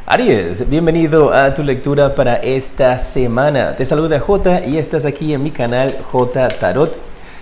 Aries, bienvenido a tu lectura para esta semana. Te saluda J y estás aquí en mi canal J Tarot.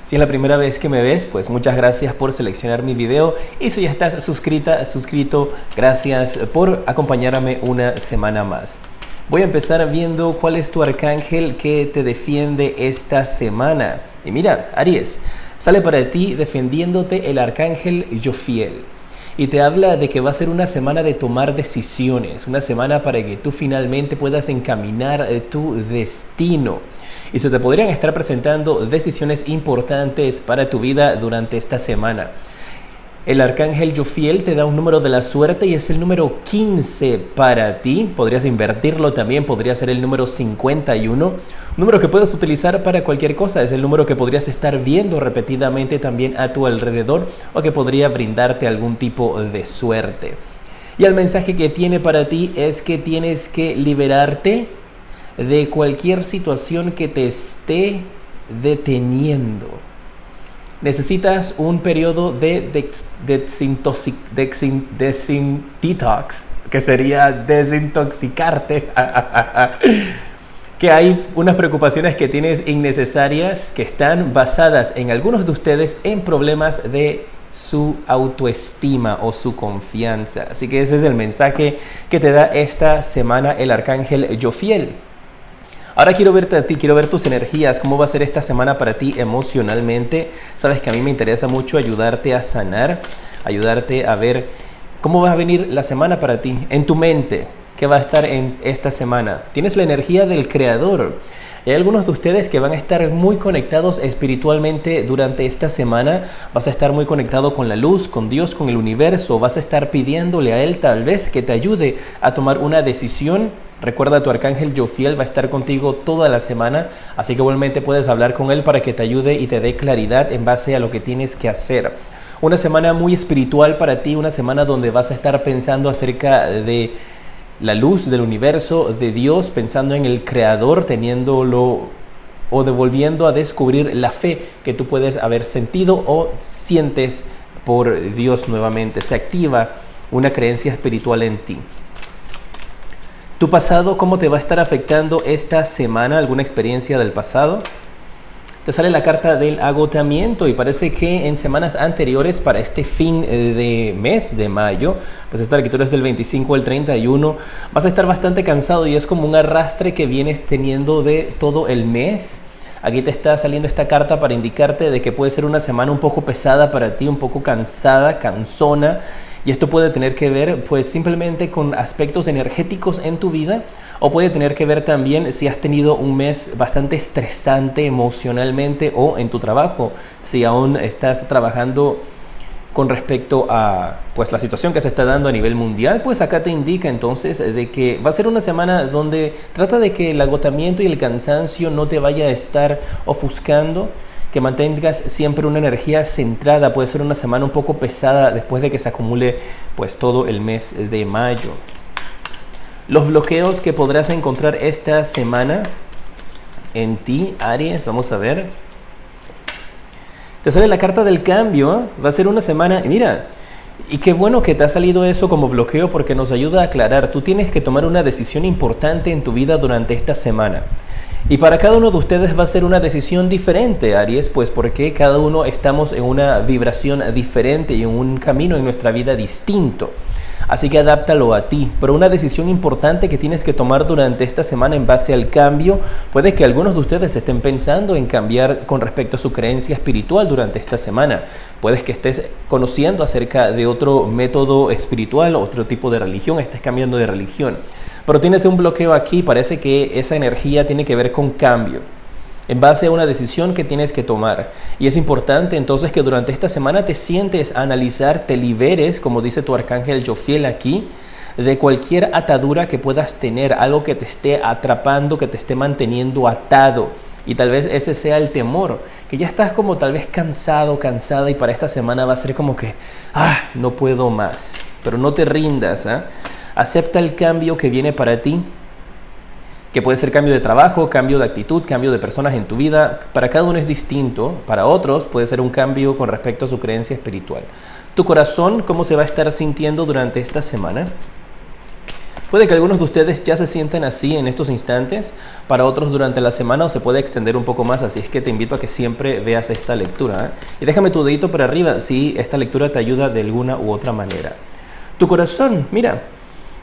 Si es la primera vez que me ves, pues muchas gracias por seleccionar mi video. Y si ya estás suscrito, gracias por acompañarme una semana más. Voy a empezar viendo cuál es tu arcángel que te defiende esta semana. Y mira, Aries, sale para ti defendiéndote el arcángel Jofiel. Y te habla de que va a ser una semana de tomar decisiones, una semana para que tú finalmente puedas encaminar tu destino. Y se te podrían estar presentando decisiones importantes para tu vida durante esta semana. El arcángel Jofiel te da un número de la suerte y es el número 15 para ti. Podrías invertirlo también, podría ser el número 51. Un número que puedes utilizar para cualquier cosa. Es el número que podrías estar viendo repetidamente también a tu alrededor o que podría brindarte algún tipo de suerte. Y el mensaje que tiene para ti es que tienes que liberarte de cualquier situación que te esté deteniendo. Necesitas un periodo de detox, que sería desintoxicarte. Que hay unas preocupaciones que tienes innecesarias que están basadas en algunos de ustedes en problemas de su autoestima o su confianza. Así que ese es el mensaje que te da esta semana el arcángel Jofiel. Ahora quiero verte a ti, quiero ver tus energías, cómo va a ser esta semana para ti emocionalmente. Sabes que a mí me interesa mucho ayudarte a sanar, ayudarte a ver cómo va a venir la semana para ti, en tu mente, qué va a estar en esta semana. Tienes la energía del creador. Hay algunos de ustedes que van a estar muy conectados espiritualmente durante esta semana. Vas a estar muy conectado con la luz, con Dios, con el universo. Vas a estar pidiéndole a Él tal vez que te ayude a tomar una decisión. Recuerda, tu arcángel Jofiel va a estar contigo toda la semana, así que igualmente puedes hablar con él para que te ayude y te dé claridad en base a lo que tienes que hacer. Una semana muy espiritual para ti, una semana donde vas a estar pensando acerca de la luz del universo, de Dios, pensando en el creador, teniéndolo o devolviendo a descubrir la fe que tú puedes haber sentido o sientes por Dios nuevamente. Se activa una creencia espiritual en ti. ¿Tu pasado cómo te va a estar afectando esta semana? ¿Alguna experiencia del pasado? Te sale la carta del agotamiento y parece que en semanas anteriores para este fin de mes de mayo, pues esta lectura es del 25 al 31, vas a estar bastante cansado y es como un arrastre que vienes teniendo de todo el mes. Aquí te está saliendo esta carta para indicarte de que puede ser una semana un poco pesada para ti, un poco cansada, cansona. Y esto puede tener que ver pues simplemente con aspectos energéticos en tu vida o puede tener que ver también si has tenido un mes bastante estresante emocionalmente o en tu trabajo, si aún estás trabajando con respecto a pues la situación que se está dando a nivel mundial, pues acá te indica entonces de que va a ser una semana donde trata de que el agotamiento y el cansancio no te vaya a estar ofuscando, que mantengas siempre una energía centrada. Puede ser una semana un poco pesada después de que se acumule pues todo el mes de mayo. Los bloqueos que podrás encontrar esta semana en ti, Aries, vamos a ver. Te sale la carta del cambio, ¿eh? Va a ser una semana, mira, y qué bueno que te ha salido eso como bloqueo porque nos ayuda a aclarar. Tú tienes que tomar una decisión importante en tu vida durante esta semana. Y para cada uno de ustedes va a ser una decisión diferente, Aries, pues porque cada uno estamos en una vibración diferente y en un camino en nuestra vida distinto. Así que adáptalo a ti. Pero una decisión importante que tienes que tomar durante esta semana en base al cambio, puede que algunos de ustedes estén pensando en cambiar con respecto a su creencia espiritual durante esta semana. Puedes que estés conociendo acerca de otro método espiritual, otro tipo de religión, estés cambiando de religión. Pero tienes un bloqueo aquí, parece que esa energía tiene que ver con cambio, en base a una decisión que tienes que tomar. Y es importante entonces que durante esta semana te sientes a analizar, te liberes, como dice tu arcángel Jofiel aquí, de cualquier atadura que puedas tener, algo que te esté atrapando, que te esté manteniendo atado. Y tal vez ese sea el temor, que ya estás como tal vez cansado, cansada y para esta semana va a ser como que, no puedo más. Pero no te rindas, ¿eh? Acepta el cambio que viene para ti, que puede ser cambio de trabajo, cambio de actitud, cambio de personas en tu vida. Para cada uno es distinto, para otros puede ser un cambio con respecto a su creencia espiritual. Tu corazón, ¿cómo se va a estar sintiendo durante esta semana? Puede que algunos de ustedes ya se sientan así en estos instantes, para otros durante la semana o se puede extender un poco más, así es que te invito a que siempre veas esta lectura, ¿eh? Y déjame tu dedito para arriba si esta lectura te ayuda de alguna u otra manera. Tu corazón, mira,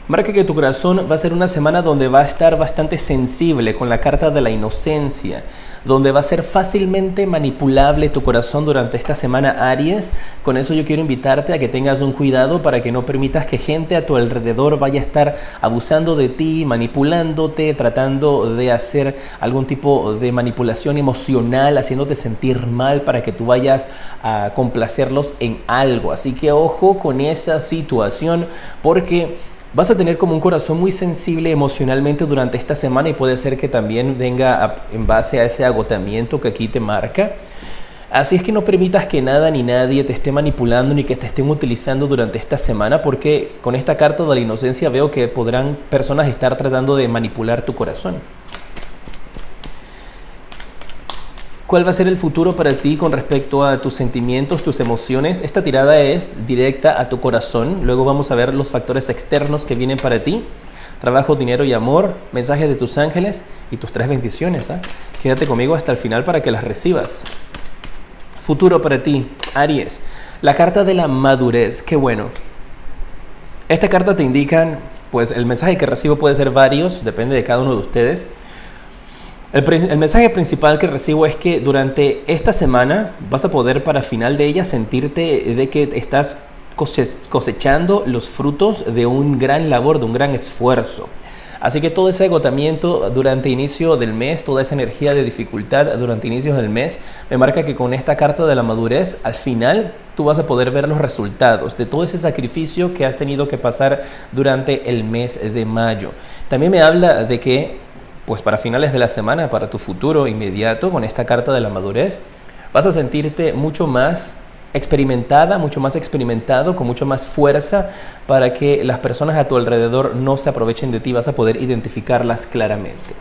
marca que tu corazón va a ser una semana donde va a estar bastante sensible con la carta de la inocencia, donde va a ser fácilmente manipulable tu corazón durante esta semana, Aries. Con eso yo quiero invitarte a que tengas un cuidado para que no permitas que gente a tu alrededor vaya a estar abusando de ti, manipulándote, tratando de hacer algún tipo de manipulación emocional, haciéndote sentir mal para que tú vayas a complacerlos en algo. Así que ojo con esa situación, porque vas a tener como un corazón muy sensible emocionalmente durante esta semana y puede ser que también venga en base a ese agotamiento que aquí te marca. Así es que no permitas que nada ni nadie te esté manipulando ni que te estén utilizando durante esta semana, porque con esta carta de la inocencia veo que podrán personas estar tratando de manipular tu corazón. ¿Cuál va a ser el futuro para ti con respecto a tus sentimientos, tus emociones? Esta tirada es directa a tu corazón. Luego vamos a ver los factores externos que vienen para ti. Trabajo, dinero y amor, mensajes de tus ángeles y tus 3 bendiciones, ¿eh? Quédate conmigo hasta el final para que las recibas. Futuro para ti, Aries. La carta de la madurez, qué bueno. Esta carta te indica, pues el mensaje que recibo puede ser varios, depende de cada uno de ustedes. El mensaje principal que recibo es que durante esta semana vas a poder para final de ella sentirte de que estás cosechando los frutos de un gran labor, de un gran esfuerzo. Así que todo ese agotamiento durante inicio del mes, toda esa energía de dificultad durante inicios del mes, me marca que con esta carta de la madurez, al final tú vas a poder ver los resultados de todo ese sacrificio que has tenido que pasar durante el mes de mayo. También me habla de que pues para finales de la semana, para tu futuro inmediato, con esta carta de la madurez, vas a sentirte mucho más experimentada, mucho más experimentado, con mucho más fuerza para que las personas a tu alrededor no se aprovechen de ti, vas a poder identificarlas claramente.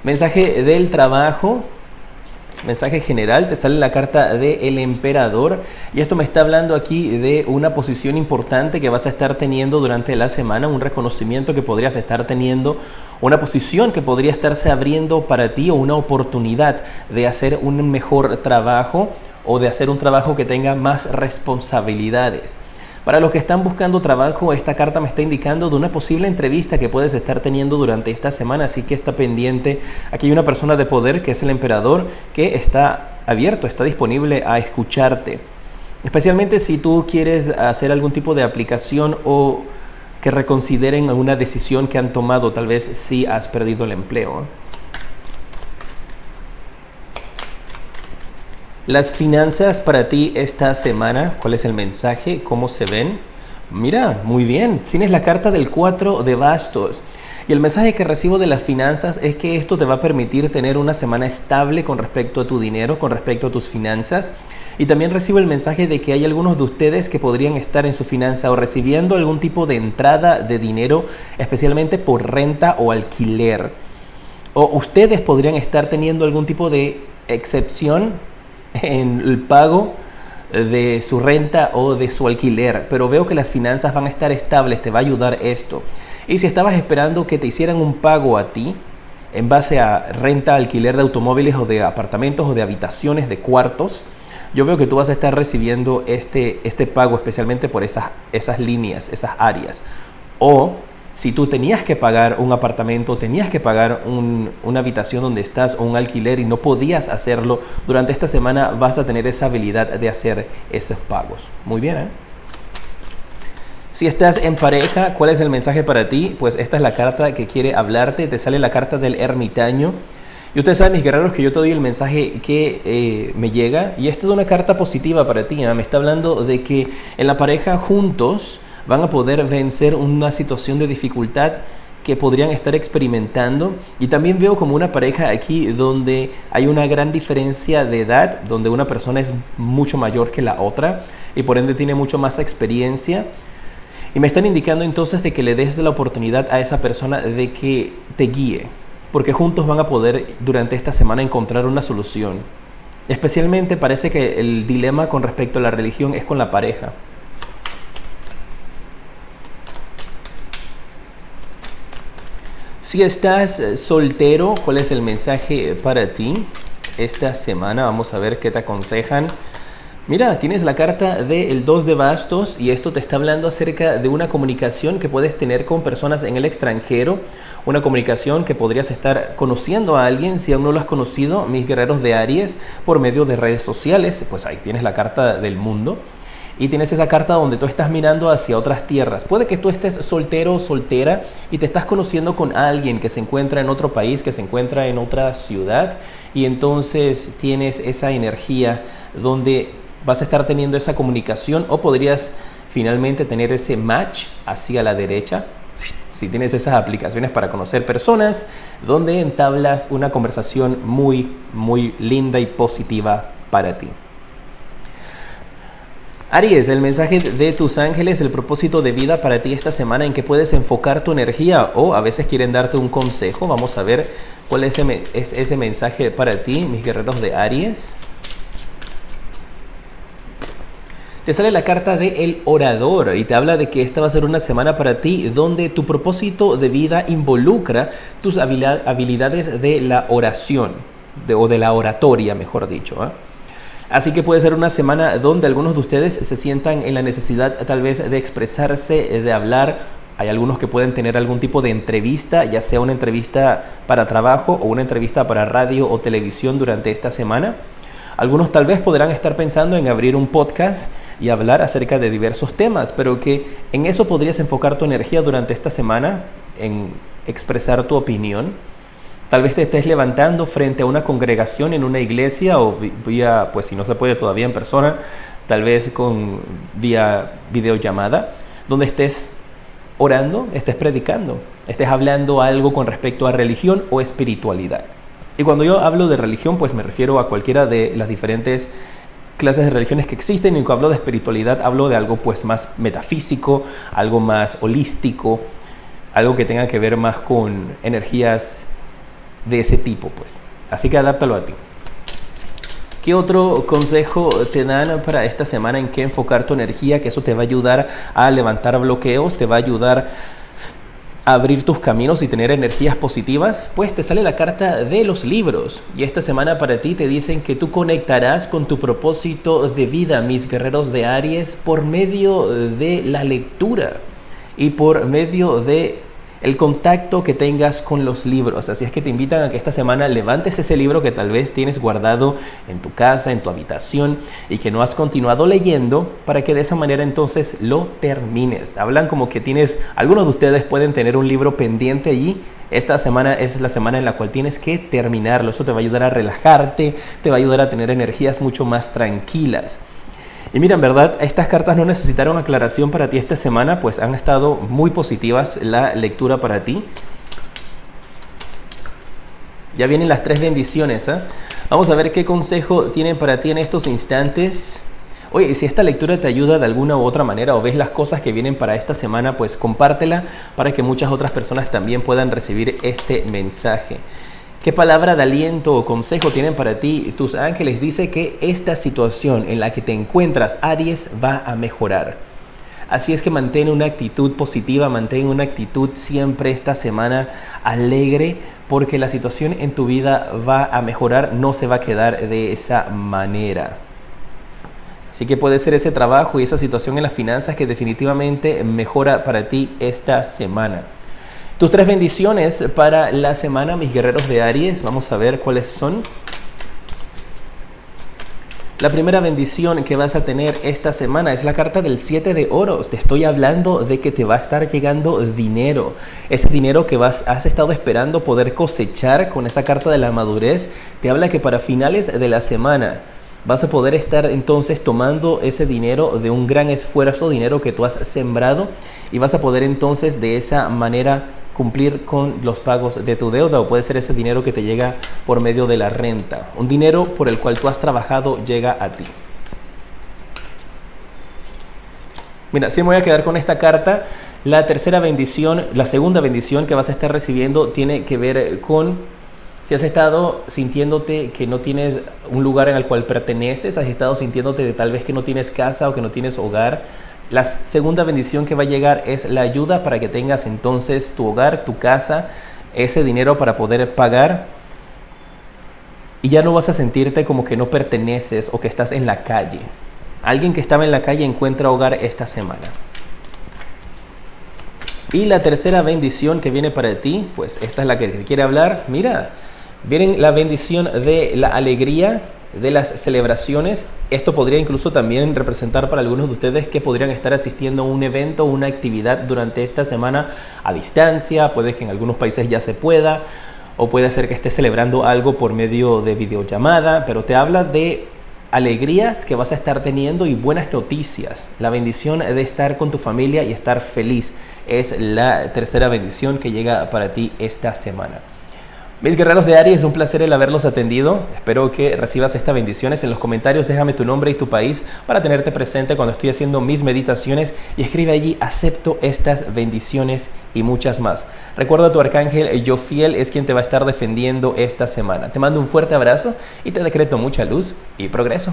Mensaje del trabajo. Mensaje general, te sale la carta del emperador y esto me está hablando aquí de una posición importante que vas a estar teniendo durante la semana, un reconocimiento que podrías estar teniendo, una posición que podría estarse abriendo para ti o una oportunidad de hacer un mejor trabajo o de hacer un trabajo que tenga más responsabilidades. Para los que están buscando trabajo, esta carta me está indicando de una posible entrevista que puedes estar teniendo durante esta semana, así que está pendiente. Aquí hay una persona de poder que es el emperador que está abierto, está disponible a escucharte. Especialmente si tú quieres hacer algún tipo de aplicación o que reconsideren alguna decisión que han tomado, tal vez si has perdido el empleo. Las finanzas para ti esta semana, ¿cuál es el mensaje? ¿Cómo se ven? Mira, muy bien, tienes la carta del 4 de bastos. Y el mensaje que recibo de las finanzas es que esto te va a permitir tener una semana estable con respecto a tu dinero, con respecto a tus finanzas. Y también recibo el mensaje de que hay algunos de ustedes que podrían estar en su finanza o recibiendo algún tipo de entrada de dinero, especialmente por renta o alquiler. O ustedes podrían estar teniendo algún tipo de excepción en el pago de su renta o de su alquiler, pero veo que las finanzas van a estar estables, te va a ayudar esto. Y si estabas esperando que te hicieran un pago a ti en base a renta, alquiler de automóviles o de apartamentos o de habitaciones, de cuartos, yo veo que tú vas a estar recibiendo este pago especialmente por esas líneas, esas áreas. O si tú tenías que pagar un apartamento, tenías que pagar una habitación donde estás o un alquiler y no podías hacerlo, durante esta semana vas a tener esa habilidad de hacer esos pagos. Muy bien, ¿eh? Si estás en pareja, ¿cuál es el mensaje para ti? Pues esta es la carta que quiere hablarte. Te sale la carta del ermitaño. Y ustedes saben, mis guerreros, que yo te doy el mensaje que me llega. Y esta es una carta positiva para ti, ¿eh? Me está hablando de que en la pareja juntos van a poder vencer una situación de dificultad que podrían estar experimentando. Y también veo como una pareja aquí donde hay una gran diferencia de edad, donde una persona es mucho mayor que la otra y por ende tiene mucho más experiencia. Y me están indicando entonces de que le des la oportunidad a esa persona de que te guíe, porque juntos van a poder durante esta semana encontrar una solución. Especialmente parece que el dilema con respecto a la religión es con la pareja. Si estás soltero, ¿cuál es el mensaje para ti esta semana? Vamos a ver qué te aconsejan. Mira, tienes la carta del 2 de bastos y esto te está hablando acerca de una comunicación que puedes tener con personas en el extranjero, una comunicación que podrías estar conociendo a alguien si aún no lo has conocido, mis guerreros de Aries, por medio de redes sociales. Pues ahí tienes la carta del mundo y tienes esa carta donde tú estás mirando hacia otras tierras. Puede que tú estés soltero o soltera y te estás conociendo con alguien que se encuentra en otro país, que se encuentra en otra ciudad, y entonces tienes esa energía donde vas a estar teniendo esa comunicación, o podrías finalmente tener ese match hacia la derecha si tienes esas aplicaciones para conocer personas donde entablas una conversación muy linda y positiva para ti. Aries, el mensaje de tus ángeles, el propósito de vida para ti esta semana, en que puedes enfocar tu energía, o a veces quieren darte un consejo. Vamos a ver cuál es ese mensaje para ti, mis guerreros de Aries. Te sale la carta de El Orador y te habla de que esta va a ser una semana para ti donde tu propósito de vida involucra tus habilidades de la oración, o de la oratoria, mejor dicho, ¿eh? Así que puede ser una semana donde algunos de ustedes se sientan en la necesidad tal vez de expresarse, de hablar. Hay algunos que pueden tener algún tipo de entrevista, ya sea una entrevista para trabajo o una entrevista para radio o televisión durante esta semana. Algunos tal vez podrán estar pensando en abrir un podcast y hablar acerca de diversos temas, pero que en eso podrías enfocar tu energía durante esta semana, en expresar tu opinión. Tal vez te estés levantando frente a una congregación en una iglesia, o vía, pues si no se puede todavía en persona, tal vez vía videollamada, donde estés orando, estés predicando, estés hablando algo con respecto a religión o espiritualidad. Y cuando yo hablo de religión, pues me refiero a cualquiera de las diferentes clases de religiones que existen, y cuando hablo de espiritualidad, hablo de algo pues más metafísico, algo más holístico, algo que tenga que ver más con energías de ese tipo, pues. Así que adáptalo a ti. ¿Qué otro consejo te dan para esta semana en qué enfocar tu energía? Que eso te va a ayudar a levantar bloqueos, te va a ayudar abrir tus caminos y tener energías positivas. Pues te sale la carta de los libros, y esta semana para ti te dicen que tú conectarás con tu propósito de vida, mis guerreros de Aries, por medio de la lectura y por medio de el contacto que tengas con los libros. Así es que te invitan a que esta semana levantes ese libro que tal vez tienes guardado en tu casa, en tu habitación, y que no has continuado leyendo, para que de esa manera entonces lo termines. Hablan como que algunos de ustedes pueden tener un libro pendiente allí. Esta semana es la semana en la cual tienes que terminarlo. Eso te va a ayudar a relajarte, te va a ayudar a tener energías mucho más tranquilas. Y mira, en verdad, estas cartas no necesitaron aclaración para ti esta semana, pues han estado muy positivas la lectura para ti. Ya vienen las 3 bendiciones, ¿eh? Vamos a ver qué consejo tienen para ti en estos instantes. Oye, si esta lectura te ayuda de alguna u otra manera, o ves las cosas que vienen para esta semana, pues compártela para que muchas otras personas también puedan recibir este mensaje. ¿Qué palabra de aliento o consejo tienen para ti tus ángeles? Dice que esta situación en la que te encuentras, Aries, va a mejorar. Así es que mantén una actitud positiva, mantén una actitud siempre esta semana alegre, porque la situación en tu vida va a mejorar, no se va a quedar de esa manera. Así que puede ser ese trabajo y esa situación en las finanzas que definitivamente mejora para ti esta semana. Tus 3 bendiciones para la semana, mis guerreros de Aries, vamos a ver cuáles son. La primera bendición que vas a tener esta semana es la carta del 7 de oros. Te estoy hablando de que te va a estar llegando dinero. Ese dinero que has estado esperando poder cosechar con esa carta de la madurez. Te habla que para finales de la semana vas a poder estar entonces tomando ese dinero de un gran esfuerzo, dinero que tú has sembrado, y vas a poder entonces de esa manera cumplir con los pagos de tu deuda, o puede ser ese dinero que te llega por medio de la renta. Un dinero por el cual tú has trabajado llega a ti. Mira, sí me voy a quedar con esta carta. La tercera bendición, la segunda bendición que vas a estar recibiendo tiene que ver con si has estado sintiéndote que no tienes un lugar en el cual perteneces, has estado sintiéndote de tal vez que no tienes casa o que no tienes hogar. La segunda bendición que va a llegar es la ayuda para que tengas entonces tu hogar, tu casa, ese dinero para poder pagar y ya no vas a sentirte como que no perteneces o que estás en la calle. Alguien que estaba en la calle encuentra hogar esta semana. Y la tercera bendición que viene para ti, pues esta es la que te quiere hablar. Mira, viene la bendición de la alegría, de las celebraciones. Esto podría incluso también representar para algunos de ustedes que podrían estar asistiendo a un evento o una actividad durante esta semana a distancia. Puede que en algunos países ya se pueda, o puede ser que estés celebrando algo por medio de videollamada, pero te habla de alegrías que vas a estar teniendo y buenas noticias. La bendición de estar con tu familia y estar feliz es la tercera bendición que llega para ti esta semana. Mis guerreros de Aries, es un placer el haberlos atendido. Espero que recibas estas bendiciones. En los comentarios déjame tu nombre y tu país para tenerte presente cuando estoy haciendo mis meditaciones, y escribe allí: acepto estas bendiciones y muchas más. Recuerda, tu arcángel Jofiel es quien te va a estar defendiendo esta semana. Te mando un fuerte abrazo y te decreto mucha luz y progreso.